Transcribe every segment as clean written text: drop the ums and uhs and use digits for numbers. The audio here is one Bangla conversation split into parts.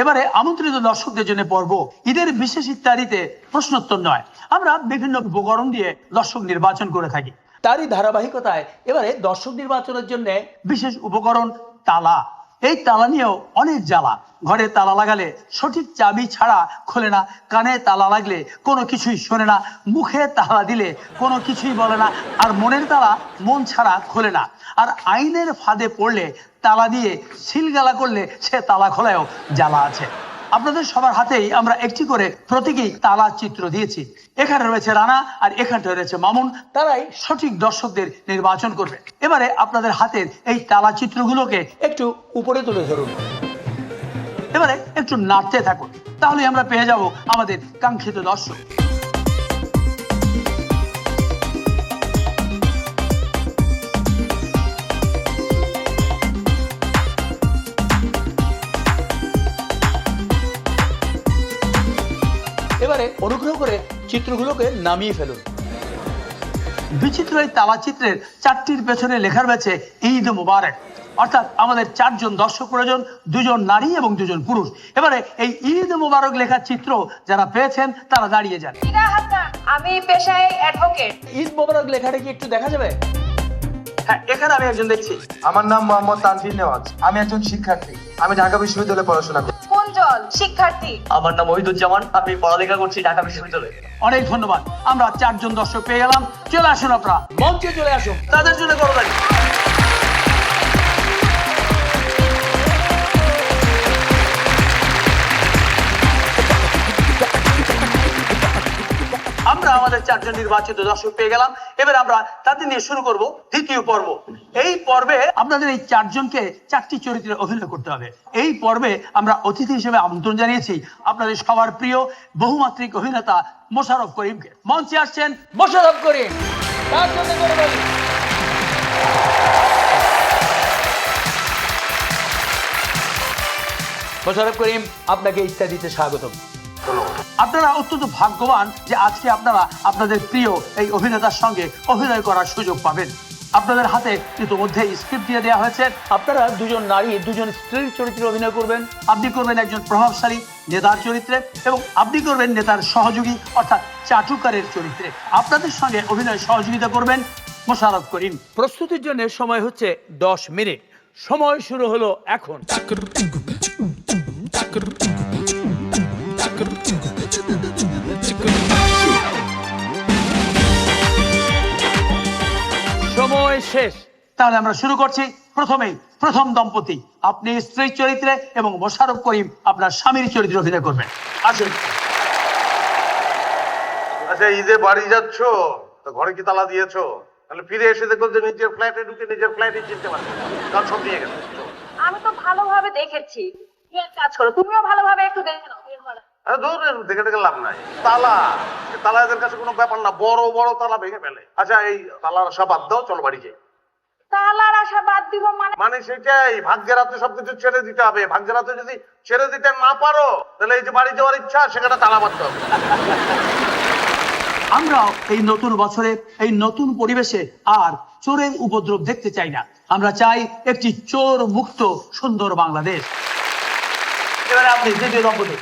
এবারে আমন্ত্রিত দর্শকদের জন্য পর্ব ঈদের বিশেষ ইত্যাদিতে প্রশ্নোত্তর নয়, আমরা বিভিন্ন উপকরণ দিয়ে দর্শক নির্বাচন করে থাকি। তারই ধারাবাহিকতায় এবারে দর্শক নির্বাচনের জন্য বিশেষ উপকরণ তালা। এই তালা নিয়েও অনেক জ্বালা। ঘরে তালা লাগালে সঠিক চাবি ছাড়া খোলে না, কানে তালা লাগলে কোনো কিছুই শোনে না, মুখে তালা দিলে কোনো কিছুই বলে না, আর মনের তালা মন ছাড়া খোলে না। আর আইনের ফাঁদে পড়লে তালা দিয়ে সিলগালা করলে সে তালা খোলায়ও জ্বালা আছে। আপনাদের সবার হাতেই আমরা একটি করে প্রতীকী তালা চিত্র দিয়েছি। এখানে রয়েছে রানা আর এখানটা রয়েছে মামুন, তারাই সঠিক দর্শকদের নির্বাচন করবে। এবারে আপনাদের হাতের এই তালা চিত্রগুলোকে একটু উপরে তুলে ধরুন, এবারে একটু নাড়তে থাকুন, তাহলে আমরা পেয়ে যাব আমাদের কাঙ্ক্ষিত দর্শক। এবারে অনুগ্রহ করে চিত্রগুলোকে নামিয়ে ফেলুন। বিচিত্র এই তালা চিত্রের চারটির পেছনে লেখা রয়েছে ঈদ মুবারক, অর্থাৎ আমাদের চারজন দর্শক প্রয়োজন, দুজন নারী এবং দুজন পুরুষ। এবারে এই ঈদ মুবারক লেখা চিত্র যারা পেয়েছেন তারা দাঁড়িয়ে যান। আমি পেশায় অ্যাডভোকেট। ঈদ মুবারক লেখাটা কি একটু দেখা যাবে? হ্যাঁ, এখানে আমি একজন দেখছি। আমার নাম মোহাম্মদ তানভীর নেওয়াজ, আমি একজন শিক্ষার্থী, আমি ঢাকা বিশ্ববিদ্যালয়ে পড়াশোনা করি। কোন জল? শিক্ষার্থী। আমার নাম ওহিদুজ্জামান, আমি পড়ালেখা করছি ঢাকা বিশ্ববিদ্যালয়ে। অনেক ধন্যবাদ, আমরা চারজন দর্শক পেয়ে গেলাম। চলে আসুন, আপনারা মঞ্চে চলে আসুন, তাদের জন্য করবেন। আমরা আমাদের চারজন নির্বাচিত দর্শক পেয়ে গেলাম। এবার আমরা তাদের নিয়ে শুরু করব দ্বিতীয় পর্ব। এই পর্বে আপনাদের এই চারজনকে চারটি চরিত্রে অভিনয় করতে হবে। এই পর্বে আমরা অতিথি হিসেবে আমন্ত্রণ জানিয়েছি আপনাদের সবার প্রিয় বহুমাত্রিক অভিনেতা মোশাররফ করিমকে। মঞ্চে আসছেন মোশাররফ করিম। তার জন্য করে বলি মোশাররফ করিম, আপনাকে ইত্যাদিতে স্বাগতম। আপনারা অত্যন্ত ভাগ্যবান যে আজকে আপনারা আপনাদের প্রিয় এই অভিনেতার সঙ্গে অভিনয় করার সুযোগ পাবেন। আপনাদের হাতে ইতিমধ্যে স্ক্রিপ্ট দিয়ে দেওয়া হয়েছে। আপনারা দুজন নারী দুজন স্ত্রীর চরিত্রে অভিনয় করবেন। আপনি করবেন একজন প্রভাবশালী নেতার চরিত্রে এবং আপনি করবেন নেতার সহযোগী অর্থাৎ চাটুকারের চরিত্রে। আপনাদের সঙ্গে অভিনয় সহযোগিতা করবেন মোশাররফ করিম। প্রস্তুতির জন্য সময় হচ্ছে 10 মিনিট। সময় শুরু হলো এখন। সময় শেষ। তাহলে আমরা শুরু করছি। প্রথম দম্পতি, আপনি স্ত্রীর চরিত্রে এবং মোশাররফ করিম আপনার স্বামীর চরিত্রে অভিনয় করবেন। আসুন। আচ্ছা, ঈদে বাড়ি যাচ্ছ তো ঘরে কি তালা দিয়েছো? তাহলে ফিরে এসে দেখো যে নিজের ফ্ল্যাটে ঢুকে নিজের ফ্ল্যাটে চিনতে পারছো, কারণ সব নিয়ে গেছে। আমি তো ভালোভাবে দেখেছি, এক কাজ করো, তুমিও ভালোভাবে একটু দেখে নাও। আরে দূর, দেখে দেখে লাভ নাই। তালা তালা এদের কাছে কোনো ব্যাপার না, বড় বড় তালা ভেঙে ফেলে। আচ্ছা, এই তালার আশা বাদ দাও, চলো বাড়ি যাই। তালার আশা বাদ দিব মানে সেটাই, ভাগ্যের হাতে সবকিছু ছেড়ে দিতে হবে। ভাগ্যের হাতে যদি ছেড়ে দিতে না পারো তাহলে এই যে বাড়ি যাওয়ার ইচ্ছা সেখানে তালা মারতে হবে। আমরাও এই নতুন বছরে এই নতুন পরিবেশে আর চোরের উপদ্রব দেখতে চাই না। আমরা চাই একটি চোর মুক্ত সুন্দর বাংলাদেশ। এবারে আপনি দ্বিতীয় দম্পতি।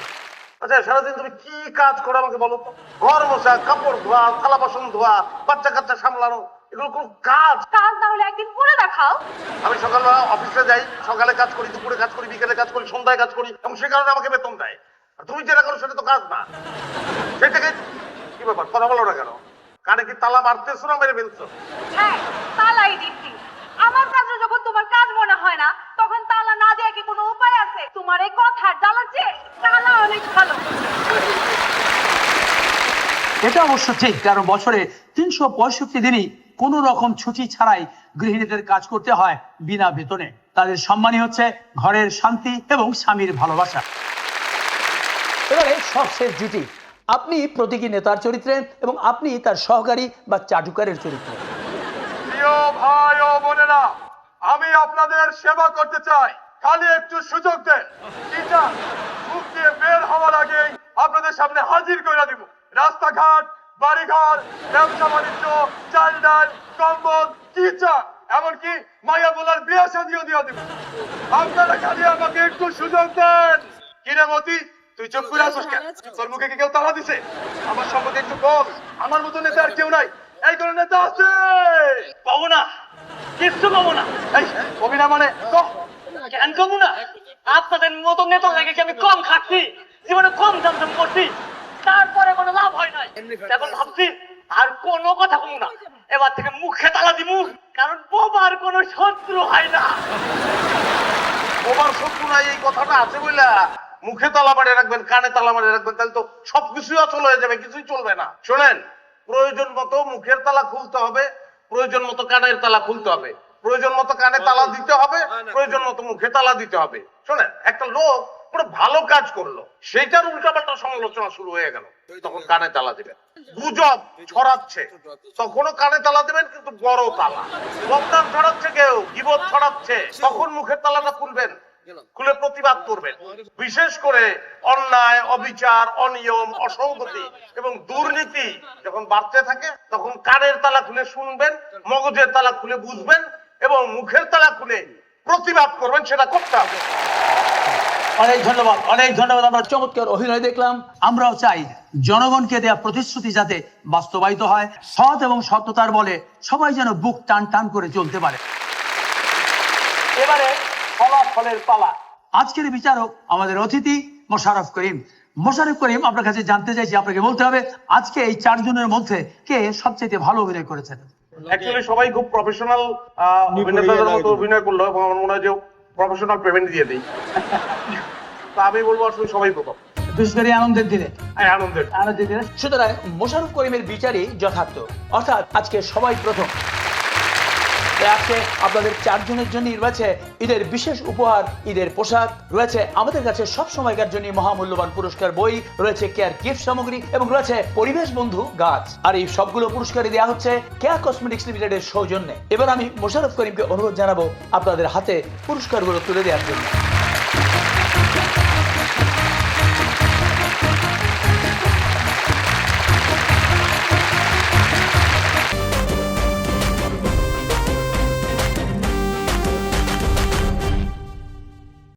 আচ্ছা, সারাদিন তুমি কি কাজ করো আমাকে বলো তো? ঘর মোছা, কাপড় ধোয়া, থালা বাসন ধোয়া, বাচ্চা কাচ্চা সামলানো, এগুলো কোন কাজ? কাজ না হলে একদিন করে দেখাও। আমি সকালবেলা অফিসে যাই, সকালে কাজ করি, দুপুরে কাজ করি, বিকেলে কাজ করি, সন্ধ্যায় কাজ করি, এবং সে কারণে আমাকে বেতন দেয়। আর তুমি যেটা করো সেটা তো কাজ না। সেটাকে কি ব্যাপার, কথা বলো না কেন? কানে কি তালা মারতেছো না মেরে ফেলছো? হ্যাঁ, তালাই দিচ্ছি। আমার কাছে যখন তোমার কাজ মনে হয় না তখন তালা না দেওয়া কি কোনো উপায় আছে? তোমার এই কথার জ্বালাচ্ছে, তালা অনেক ভালো। এটা অবশ্য ঠিক, কারণ বছরে 365 দিনই কোনো রকম ছুটি ছাড়াই গৃহিণীদের কাজ করতে হয় বিনা বেতনে। তাদের সম্মানই হচ্ছে ঘরের শান্তি এবং স্বামীর ভালোবাসা। এবারে সবশেষ জুটি, আপনি প্রতীকী নেতার চরিত্রে এবং আপনি তার সহকারী বা চাটুকারের চরিত্রে। প্রিয় ভাই ও বোনেরা, আমি আপনাদের সেবা করতে চাই, খালি একটু সুযোগ দেন। মুখ দিয়ে বের হওয়ার আগে আপনাদের সামনে হাজির করে দিব। রাস্তাঘাট, বাড়িঘর, ব্যবসা বাণিজ্য, চাল ডাল, কম্বল, কি চা, এমনকি মায়া বোলার বিয়ে শাদিও দিয়ে দিব। আপনারা খালি আমাকে একটু সুযোগ দেন। কিরে মতি, তুই চুপ করে আছিস কেন? তোর মুখে কি কেউ তালা দিছে? আমার সম্পর্কে একটু বল। আমার মতো নেতা আর কেউ নাই। এই কোন নেতা আছে? পাবো না, কিচ্ছু পাবো না। এই কবি না মানে কহ। কেন কমু না? আপনাদের মতো নেতা লাগে কি আমি কম খাচ্ছি, জীবনে কম জামজাম করছি, তারপরে কোনো লাভ হয় নাই। এখন ভাবছি আর কোনো কথা কমু না, এবার থেকে মুখে তালা দিমু, কারণ বোবার কোনো শত্রু হয় না। ওবার শত্রু নাই এই কথাটা আছে বইলা মুখে তালা মারিয়ে রাখবেন, কানে তালা মারিয়ে রাখবেন, তাহলে তো সবকিছুই অচল হয়ে যাবে, কিছুই চলবে না। শোনেন, প্রয়োজন মতো মুখের তালা খুলতে হবে, প্রয়োজন মতো কানের তালা খুলতে হবে, প্রয়োজন মতো কানে তালা দিতে হবে, প্রয়োজন মতো মুখে তালা দিতে হবে। শোনেন, একটা লোক পুরো ভালো কাজ করলো, সেইটার উল্টাপাল্টা সমালোচনা শুরু হয়ে গেল, তখন কানে তালা দিবেন। গুজব ছড়াচ্ছে, তখনও কানে তালা দিবেন, কিন্তু বড় তালা। বদনাম ছড়াচ্ছে কেউ, গীবত ছড়াচ্ছে, তখন মুখের তালাটা খুলবেন, খুলে প্রতিবাদ করবেন। বিশেষ করে অন্যায়, অবিচার, অনিয়ম, অসঙ্গতি এবং দুর্নীতি যখন বাড়তে থাকে, তখন কানের তালা খুলে শুনবেন, মগজের তালা খুলে বুঝবেন এবং মুখের তালা খুলে প্রতিবাদ করবেন, সেটা করতে হবে। অনেক ধন্যবাদ, অনেক ধন্যবাদ। আমরা চমৎকার অভিনয় দেখলাম। আমরাও চাই জনগণকে দেওয়া প্রতিশ্রুতি যাতে বাস্তবায়িত হয়, সৎ এবং সত্যতার বলে সবাই যেন বুক টান টান করে চলতে পারে। এবারে ফলাফলের পালা। আজকের বিচারক আমাদের অতিথি মোশাররফ করিম। মোশাররফ করিম, আপনার কাছে জানতে চাইছি, আপনাকে বলতে হবে আজকে এই 4 জনের মধ্যে কে সবচেয়ে ভালো অভিনয় করেছেন? অ্যাকচুয়ালি সবাই খুব প্রফেশনাল অভিনেতাদের মতো অভিনয় করলো এবং আমার মনে হয় যে প্রফেশনাল পেমেন্ট দিয়ে দিই। তা আমি বলবো আসলে সবাই প্রথম, বিশেষ করে আনন্দের দিনে। আনন্দের দিনে। সুতরাং মোশাররফ করিমের বিচারই যথার্থ, অর্থাৎ আজকে সবাই প্রথম। আজকে আপনাদের 4 জনের জন্য রয়েছে ঈদের বিশেষ উপহার, ঈদের পোশাক, রয়েছে আমাদের কাছে সব সময়কার জন্য মহামূল্যবান পুরস্কার বই, রয়েছে কেয়ার গিফট সামগ্রী এবং রয়েছে পরিবেশ বন্ধু গাছ। আর এই সবগুলো পুরস্কারই দেওয়া হচ্ছে কেয়া কসমেটিক্স লিমিটেডের সৌজন্যে। এবার আমি মোশাররফ করিমকে অনুরোধ জানাবো আপনাদের হাতে পুরস্কারগুলো তুলে দেওয়ার জন্য।